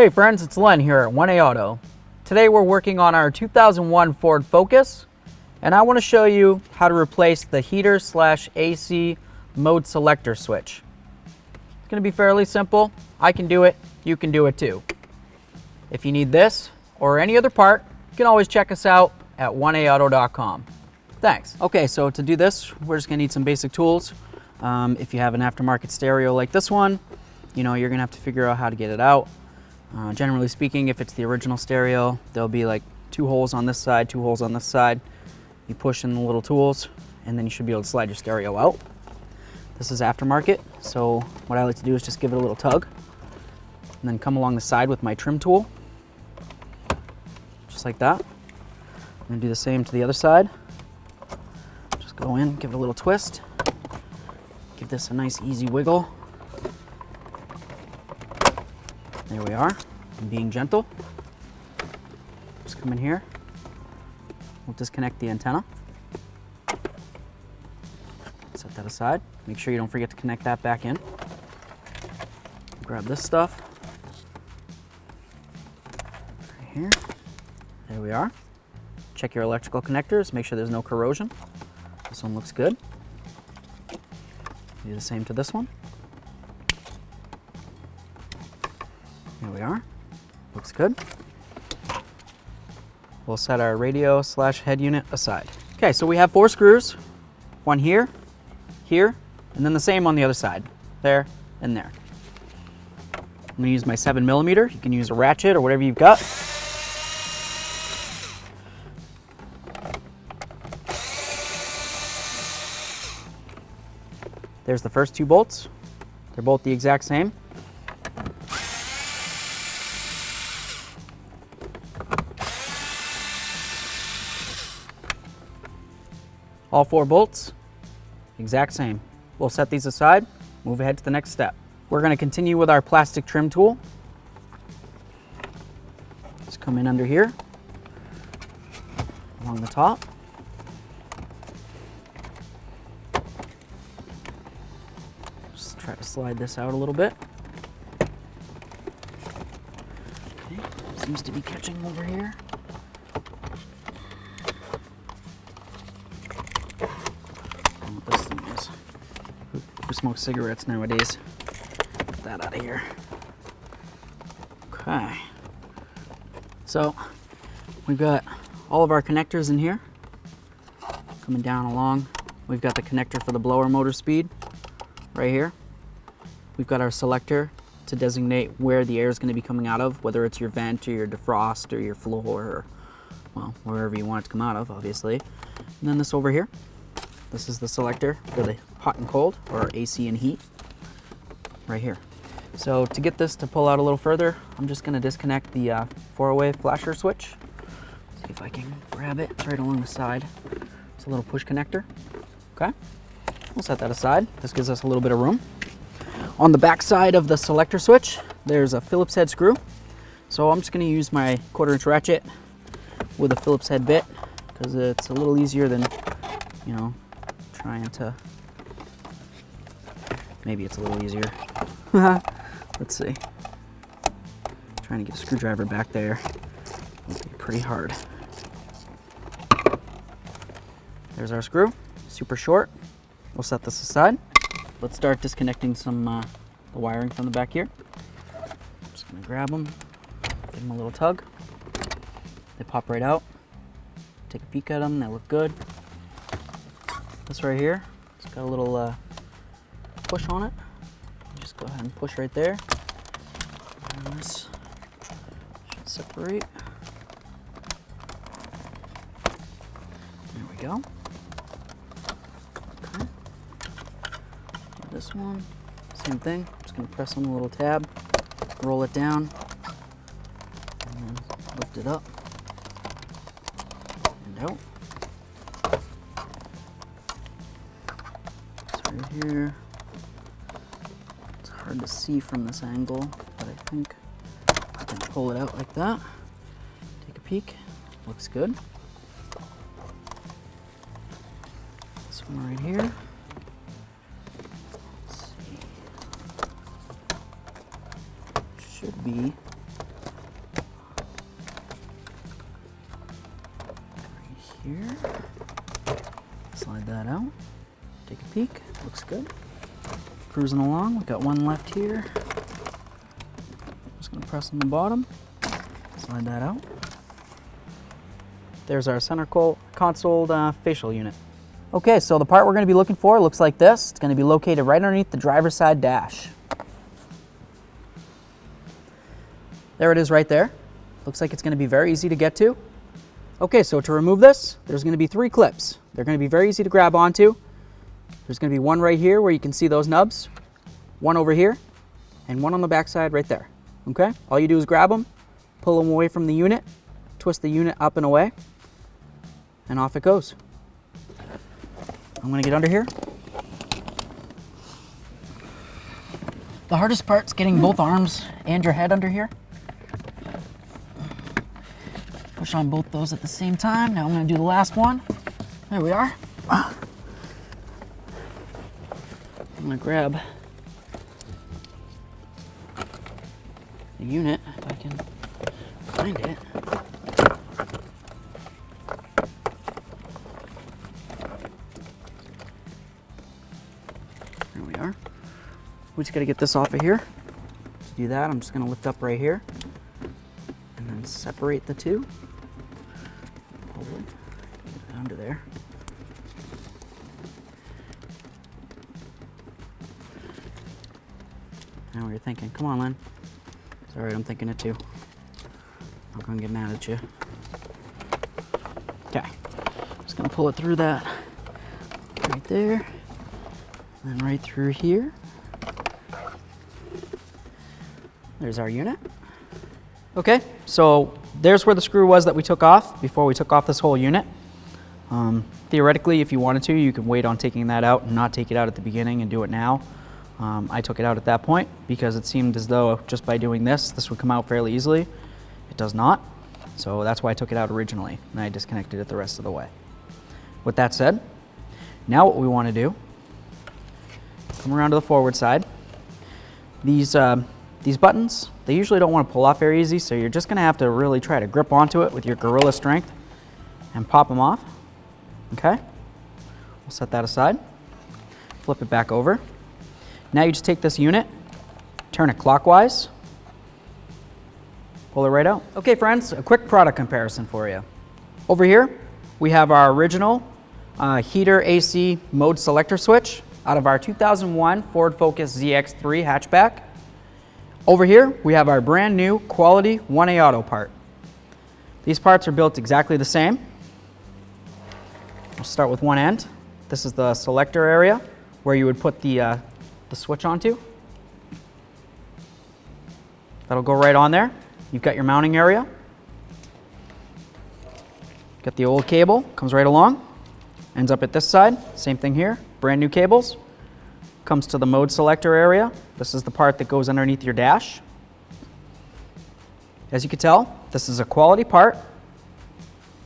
Hey friends, it's Len here at 1A Auto. Today we're working on our 2001 Ford Focus, and I want to show you how to replace the heater/AC mode selector switch. It's going to be fairly simple. I can do it, you can do it too. If you need this or any other part, you can always check us out at 1aauto.com. Thanks. Okay, so to do this, we're just going to need some basic tools. If you have an aftermarket stereo like this one, you're going to have to figure out how to get it out. Generally speaking, if it's the original stereo, there'll be like 2 holes on this side, 2 holes on this side. You push in the little tools, and then you should be able to slide your stereo out. This is aftermarket, so what I like to do is just give it a little tug, and then come along the side with my trim tool, just like that. I'm going to do the same to the other side. Just go in, give it a little twist, give this a nice easy wiggle. There we are. I'm being gentle. Just come in here. We'll disconnect the antenna. Set that aside. Make sure you don't forget to connect that back in. Grab this stuff. Right here. There we are. Check your electrical connectors. Make sure there's no corrosion. This one looks good. Do the same to this one. Here we are. Looks good. We'll set our radio/head unit aside. Okay, so we have 4 screws. One here, here, and then the same on the other side. There and there. I'm going to use my 7mm. You can use a ratchet or whatever you've got. There's the first 2 bolts. They're both the exact same. All 4 bolts, exact same. We'll set these aside, move ahead to the next step. We're going to continue with our plastic trim tool. Just come in under here, along the top. Just try to slide this out a little bit. Okay, seems to be catching over here. This thing is. Who smokes cigarettes nowadays? Get that out of here. Okay. So we've got all of our connectors in here. Coming down along. We've got the connector for the blower motor speed right here. We've got our selector to designate where the air is going to be coming out of, whether it's your vent or your defrost or your floor or, well, wherever you want it to come out of, obviously. And then this over here. This is the selector for the hot and cold, or AC and heat, right here. So to get this to pull out a little further, I'm just going to disconnect the 4-way flasher switch. See if I can grab it. It's right along the side. It's a little push connector. Okay, we'll set that aside. This gives us a little bit of room. On the back side of the selector switch, there's a Phillips head screw. So I'm just going to use my 1/4" ratchet with a Phillips head bit, because it's a little easier than, trying to, maybe it's a little easier. Let's see. Trying to get a screwdriver back there would be pretty hard. There's our screw, super short. We'll set this aside. Let's start disconnecting some the wiring from the back here. Just gonna grab them, give them a little tug. They pop right out. Take a peek at them, they look good. This right here, it's got a little push on it. Just go ahead and push right there. And this should separate. There we go. Okay. This one, same thing. Just gonna press on the little tab, roll it down, and then lift it up and out. Right here. It's hard to see from this angle, but I think I can pull it out like that. Take a peek. Looks good. This one right here. Let's see. Should be out. Take a peek. Looks good. Cruising along. We got one left here. Just going to press on the bottom. Slide that out. There's our center console facial unit. Okay, so the part we're going to be looking for looks like this. It's going to be located right underneath the driver's side dash. There it is right there. Looks like it's going to be very easy to get to. Okay, so to remove this, there's going to be 3 clips. They're going to be very easy to grab onto. There's going to be one right here where you can see those nubs, one over here, and one on the back side right there. Okay, all you do is grab them, pull them away from the unit, twist the unit up and away, and off it goes. I'm going to get under here. The hardest part's getting both arms and your head under here. Push on both those at the same time. Now I'm going to do the last one. There we are. I'm going to grab the unit, if I can find it. There we are. We just got to get this off of here. To do that, I'm just going to lift up right here and then separate the two. Hopefully, get it under there. Now you're thinking, come on, Lynn. It's all right, I'm thinking it too. I'm not gonna get mad at you. Okay, just gonna pull it through that right there, and then right through here. There's our unit. Okay, so there's where the screw was that we took off before we took off this whole unit. Theoretically, if you wanted to, you could wait on taking that out and not take it out at the beginning and do it now. I took it out at that point because it seemed as though just by doing this would come out fairly easily. It does not, so that's why I took it out originally, and I disconnected it the rest of the way. With that said, now what we want to do, come around to the forward side. These buttons, they usually don't want to pull off very easy, so you're just going to have to really try to grip onto it with your gorilla strength and pop them off. Okay, we'll set that aside, flip it back over. Now you just take this unit, turn it clockwise, pull it right out. Okay friends, a quick product comparison for you. Over here, we have our original heater AC mode selector switch out of our 2001 Ford Focus ZX3 hatchback. Over here, we have our brand new quality 1A Auto part. These parts are built exactly the same. We'll start with one end. This is the selector area where you would put the switch onto. That'll go right on there. You've got your mounting area. Got the old cable, comes right along, ends up at this side. Same thing here, brand new cables. Comes to the mode selector area. This is the part that goes underneath your dash. As you can tell, this is a quality part.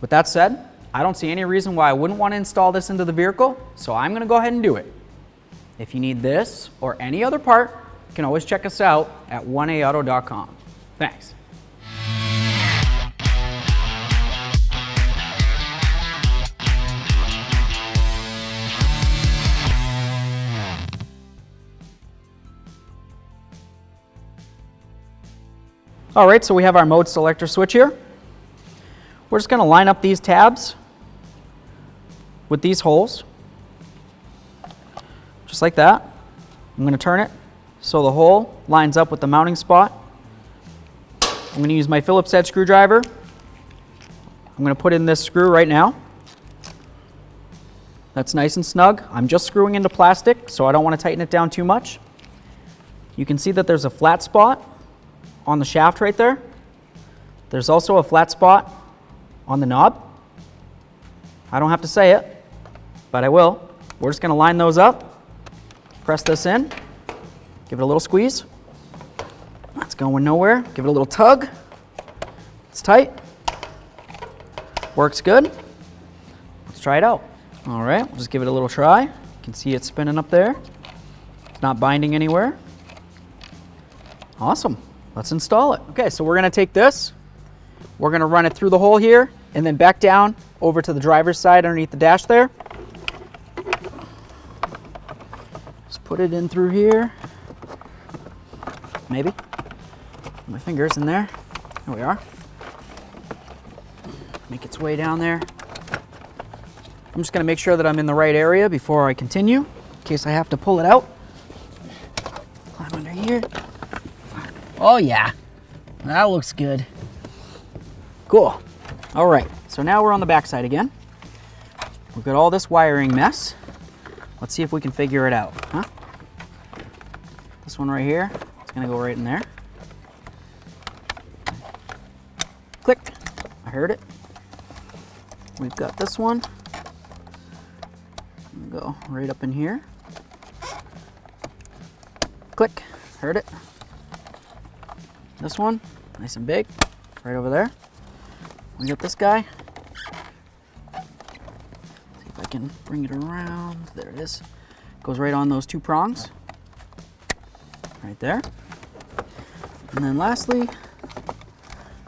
With that said, I don't see any reason why I wouldn't want to install this into the vehicle, so I'm going to go ahead and do it. If you need this or any other part, you can always check us out at 1aauto.com. Thanks. All right, so we have our mode selector switch here. We're just going to line up these tabs with these holes. Just like that. I'm going to turn it so the hole lines up with the mounting spot. I'm going to use my Phillips head screwdriver. I'm going to put in this screw right now. That's nice and snug. I'm just screwing into plastic, so I don't want to tighten it down too much. You can see that there's a flat spot on the shaft right there. There's also a flat spot on the knob. I don't have to say it, but I will. We're just going to line those up. Press this in, give it a little squeeze. That's going nowhere. Give it a little tug. It's tight. Works good. Let's try it out. All right, we'll just give it a little try. You can see it spinning up there. It's not binding anywhere. Awesome. Let's install it. Okay, so we're going to take this. We're going to run it through the hole here and then back down over to the driver's side underneath the dash there. Put it in through here. Maybe. My finger's in there. There we are. Make its way down there. I'm just going to make sure that I'm in the right area before I continue, in case I have to pull it out. Climb under here. Oh yeah, that looks good. Cool. All right, so now we're on the back side again. We've got all this wiring mess. Let's see if we can figure it out, huh? This one right here, it's gonna go right in there. Click, I heard it. We've got this one. Go right up in here. Click, heard it. This one, nice and big, right over there. We got this guy. See if I can bring it around. There it is. Goes right on those two prongs. Right there. And then lastly,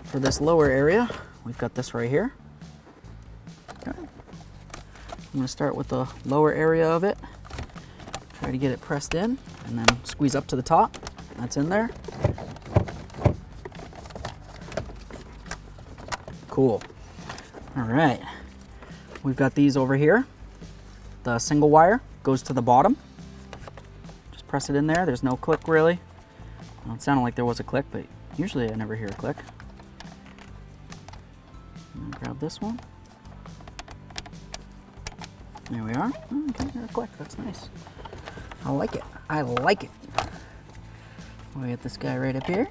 for this lower area, we've got this right here. Okay. I'm gonna start with the lower area of it. Try to get it pressed in and then squeeze up to the top. That's in there. Cool. All right. We've got these over here. The single wire goes to the bottom. Just press it in there. There's no click really. Well, it sounded like there was a click, but usually I never hear a click. Grab this one. There we are. Okay, there's a click. That's nice. I like it. I like it. We get this guy right up here.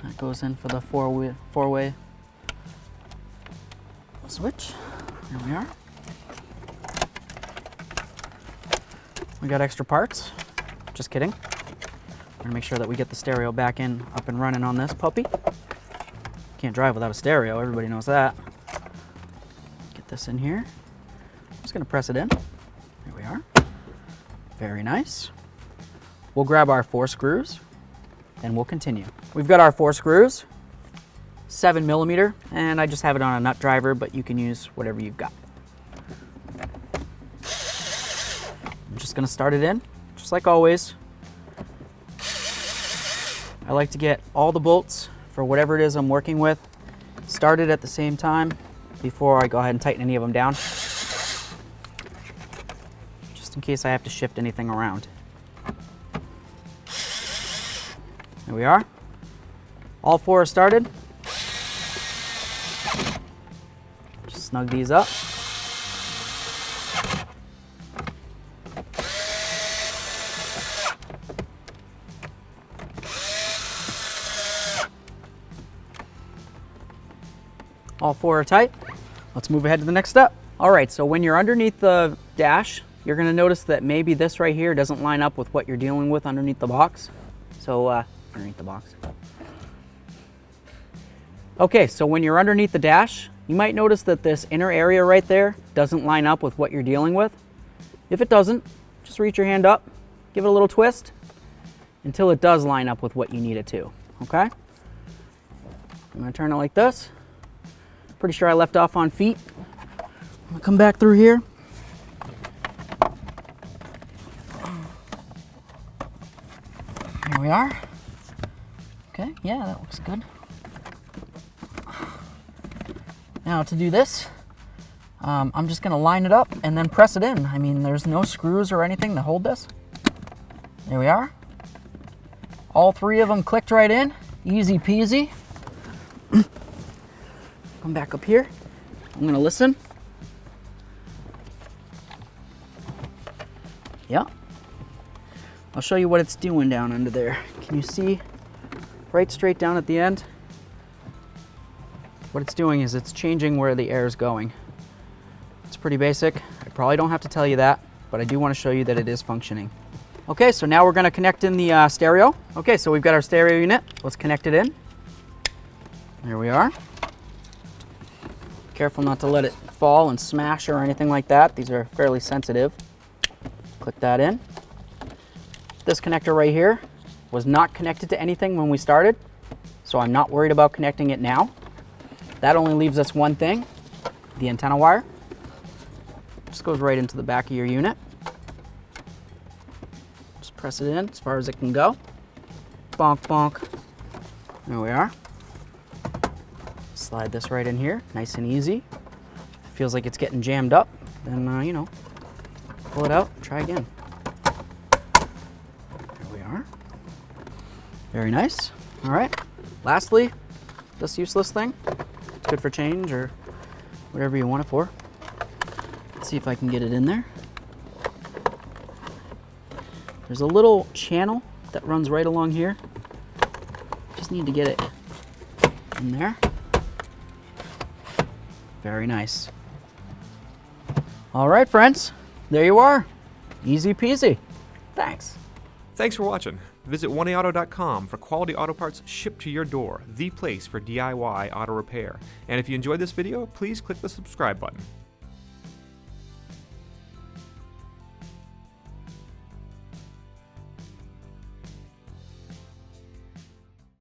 That goes in for the four-way switch. There we are. We got extra parts. Just kidding. We're gonna make sure that we get the stereo back in, up and running on this puppy. Can't drive without a stereo, everybody knows that. Get this in here. I'm just gonna press it in. There we are. Very nice. We'll grab our 4 screws and we'll continue. We've got our 4 screws, 7mm, and I just have it on a nut driver, but you can use whatever you've got. I'm just gonna start it in, just like always. I like to get all the bolts for whatever it is I'm working with started at the same time before I go ahead and tighten any of them down, just in case I have to shift anything around. There we are. All 4 are started. Just snug these up. All 4 are tight. Let's move ahead to the next step. All right, so when you're underneath the dash, you're gonna notice that maybe this right here doesn't line up with what you're dealing with underneath the box. So, underneath the box. Okay, so when you're underneath the dash, you might notice that this inner area right there doesn't line up with what you're dealing with. If it doesn't, just reach your hand up, give it a little twist until it does line up with what you need it to, okay? I'm gonna turn it like this. Pretty sure I left off on feet. I'm gonna come back through here. Here we are. Okay, yeah, that looks good. Now to do this, I'm just gonna line it up and then press it in. I mean, there's no screws or anything to hold this. There we are. All 3 of them clicked right in, easy peasy. Come back up here. I'm gonna listen. Yeah. I'll show you what it's doing down under there. Can you see right straight down at the end? What it's doing is it's changing where the air is going. It's pretty basic. I probably don't have to tell you that, but I do want to show you that it is functioning. Okay, so now we're going to connect in the stereo. Okay, so we've got our stereo unit. Let's connect it in. There we are. Careful not to let it fall and smash or anything like that. These are fairly sensitive. Click that in. This connector right here was not connected to anything when we started, so I'm not worried about connecting it now. That only leaves us one thing, the antenna wire. Just goes right into the back of your unit. Press it in as far as it can go. Bonk, bonk. There we are. Slide this right in here, nice and easy. If it feels like it's getting jammed up, then, you know, pull it out, try again. There we are. Very nice. All right. Lastly, this useless thing. It's good for change or whatever you want it for. Let's see if I can get it in there. There's a little channel that runs right along here. Just need to get it in there. Very nice. All right, friends, there you are. Easy peasy. Thanks. Thanks for watching. Visit 1AAuto.com for quality auto parts shipped to your door, the place for DIY auto repair. And if you enjoyed this video, please click the subscribe button.